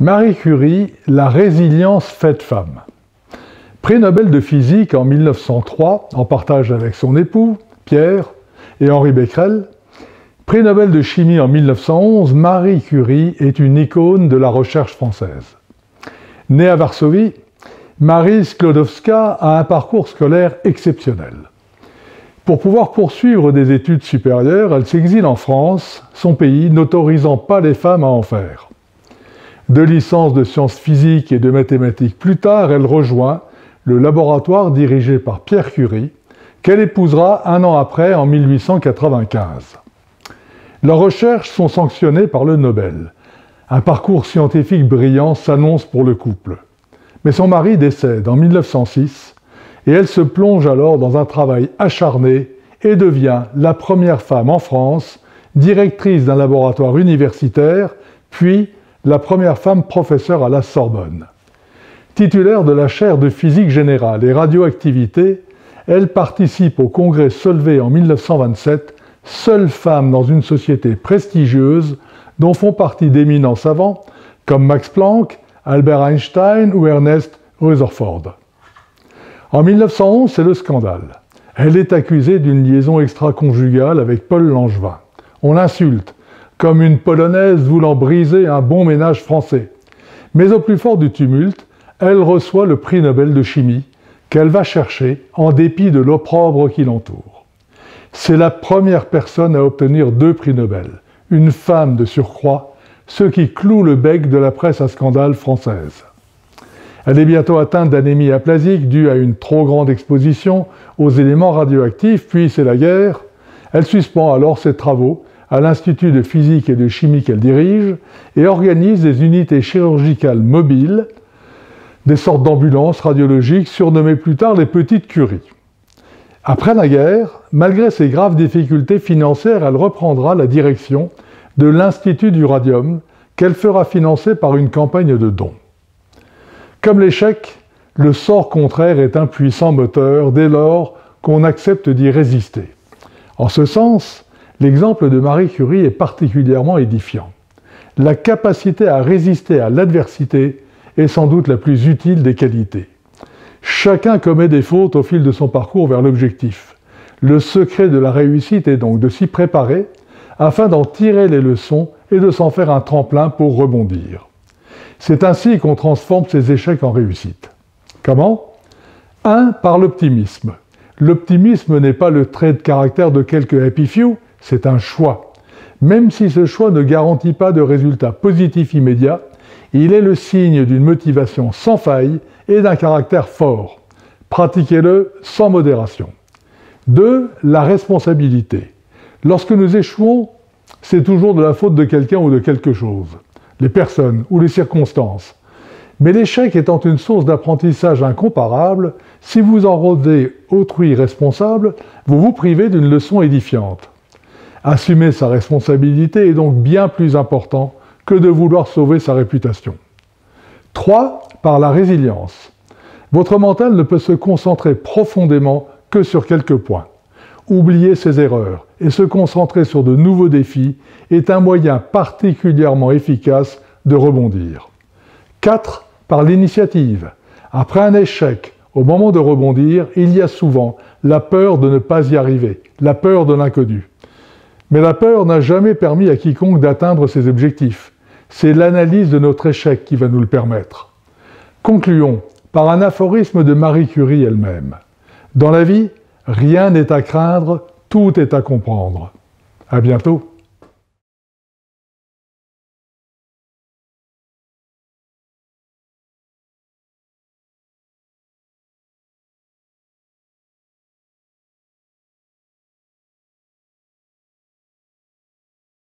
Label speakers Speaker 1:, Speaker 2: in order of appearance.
Speaker 1: Marie Curie, la résilience faite femme. Prix Nobel de physique en 1903, en partage avec son époux, Pierre, et Henri Becquerel. Prix Nobel de chimie en 1911, Marie Curie est une icône de la recherche française. Née à Varsovie, Marie Sklodowska a un parcours scolaire exceptionnel. Pour pouvoir poursuivre des études supérieures, elle s'exile en France, son pays n'autorisant pas les femmes à en faire. 2 licences de sciences physiques et de mathématiques plus tard, elle rejoint le laboratoire dirigé par Pierre Curie, qu'elle épousera 1 an après, en 1895. Leurs recherches sont sanctionnées par le Nobel. Un parcours scientifique brillant s'annonce pour le couple. Mais son mari décède en 1906 et elle se plonge alors dans un travail acharné et devient la première femme en France, directrice d'un laboratoire universitaire, puis la première femme professeure à la Sorbonne. Titulaire de la chaire de physique générale et radioactivité, elle participe au congrès Solvay en 1927, seule femme dans une société prestigieuse dont font partie d'éminents savants comme Max Planck, Albert Einstein ou Ernest Rutherford. En 1911, c'est le scandale. Elle est accusée d'une liaison extra-conjugale avec Paul Langevin. On l'insulte, comme une Polonaise voulant briser un bon ménage français. Mais au plus fort du tumulte, elle reçoit le prix Nobel de chimie, qu'elle va chercher en dépit de l'opprobre qui l'entoure. C'est la première personne à obtenir 2 prix Nobel, une femme de surcroît, ce qui cloue le bec de la presse à scandale française. Elle est bientôt atteinte d'anémie aplasique due à une trop grande exposition aux éléments radioactifs, puis c'est la guerre. Elle suspend alors ses travaux à l'Institut de physique et de chimie qu'elle dirige et organise des unités chirurgicales mobiles, des sortes d'ambulances radiologiques surnommées plus tard les Petites Curies. Après la guerre, malgré ses graves difficultés financières, elle reprendra la direction de l'Institut du radium qu'elle fera financer par une campagne de dons. Comme l'échec, le sort contraire est un puissant moteur dès lors qu'on accepte d'y résister. En ce sens, l'exemple de Marie Curie est particulièrement édifiant. La capacité à résister à l'adversité est sans doute la plus utile des qualités. Chacun commet des fautes au fil de son parcours vers l'objectif. Le secret de la réussite est donc de s'y préparer afin d'en tirer les leçons et de s'en faire un tremplin pour rebondir. C'est ainsi qu'on transforme ses échecs en réussite. Comment ? 1. Par l'optimisme. L'optimisme n'est pas le trait de caractère de quelques happy few, c'est un choix. Même si ce choix ne garantit pas de résultats positifs immédiats, il est le signe d'une motivation sans faille et d'un caractère fort. Pratiquez-le sans modération. 2. La responsabilité. Lorsque nous échouons, c'est toujours de la faute de quelqu'un ou de quelque chose, les personnes ou les circonstances. Mais l'échec étant une source d'apprentissage incomparable, si vous en rendez autrui responsable, vous vous privez d'une leçon édifiante. Assumer sa responsabilité est donc bien plus important que de vouloir sauver sa réputation. 3. Par la résilience. Votre mental ne peut se concentrer profondément que sur quelques points. Oublier ses erreurs et se concentrer sur de nouveaux défis est un moyen particulièrement efficace de rebondir. 4. Par l'initiative. Après un échec, au moment de rebondir, il y a souvent la peur de ne pas y arriver, la peur de l'inconnu. Mais la peur n'a jamais permis à quiconque d'atteindre ses objectifs. C'est l'analyse de notre échec qui va nous le permettre. Concluons par un aphorisme de Marie Curie elle-même. Dans la vie, rien n'est à craindre, tout est à comprendre. À bientôt.